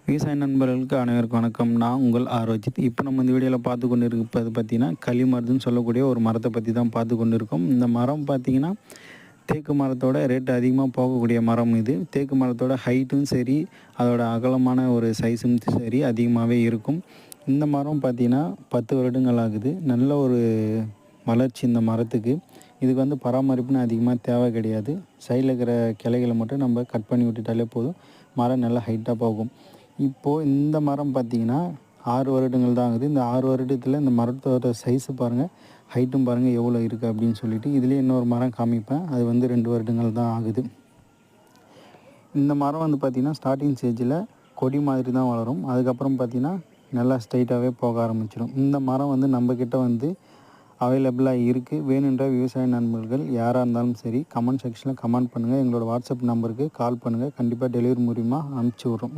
விவசாய நண்பர்களுக்கு அனைவருக்கும் வணக்கம். நான் உங்கள் ஆரோஜித். இப்போ நம்ம இந்த வீடியோவில் பார்த்து கொண்டு இருப்பது பார்த்தீங்கன்னா, களிமருதுன்னு சொல்லக்கூடிய ஒரு மரத்தை பற்றி தான் பார்த்து கொண்டு இருக்கோம். இந்த மரம் பார்த்தீங்கன்னா, தேக்கு மரத்தோட ரேட் அதிகமாக போகக்கூடிய மரம் இது. தேக்கு மரத்தோட ஹைட்டும் சரி, அதோட அகலமான ஒரு சைஸும் சரி அதிகமாகவே இருக்கும். இந்த மரம் பார்த்தீங்கன்னா 10 வருடங்கள் ஆகுது. நல்ல ஒரு வளர்ச்சி இந்த மரத்துக்கு. இதுக்கு வந்து பராமரிப்புன்னு அதிகமாக தேவை கிடையாது. சைடில் இருக்கிற கிளைகளை மட்டும் நம்ம கட் பண்ணி விட்டுட்டாலே போதும். மரம் நல்லா ஹைட்டாக போகும். இப்போது இந்த மரம் பார்த்திங்கன்னா 6 வருடங்கள் தான் ஆகுது. இந்த 6 வருடத்தில் இந்த மரத்தோட சைஸு பாருங்கள், ஹைட்டும் பாருங்கள் எவ்வளோ இருக்குது அப்படின்னு சொல்லிட்டு. இதுலேயே இன்னொரு மரம் காமிப்பேன். அது வந்து 2 வருடங்கள் தான் ஆகுது. இந்த மரம் வந்து பார்த்திங்கன்னா ஸ்டார்டிங் ஸ்டேஜில் கொடி மாதிரி தான் வளரும். அதுக்கப்புறம் பார்த்திங்கன்னா நல்லா ஸ்ட்ரைட்டாகவே போக ஆரம்பிச்சிடும். இந்த மரம் வந்து நம்மக்கிட்ட வந்து அவைலபிளாக இருக்குது. வேணுன்ற விவசாய நண்பர்கள் யாராக இருந்தாலும் சரி கமெண்ட் செக்ஷனில் கமெண்ட் பண்ணுங்கள். எங்களோட வாட்ஸ்அப் நம்பருக்கு கால் பண்ணுங்கள். கண்டிப்பாக டெலிவரி மூலிமா அனுப்பிச்சி விட்றோம்.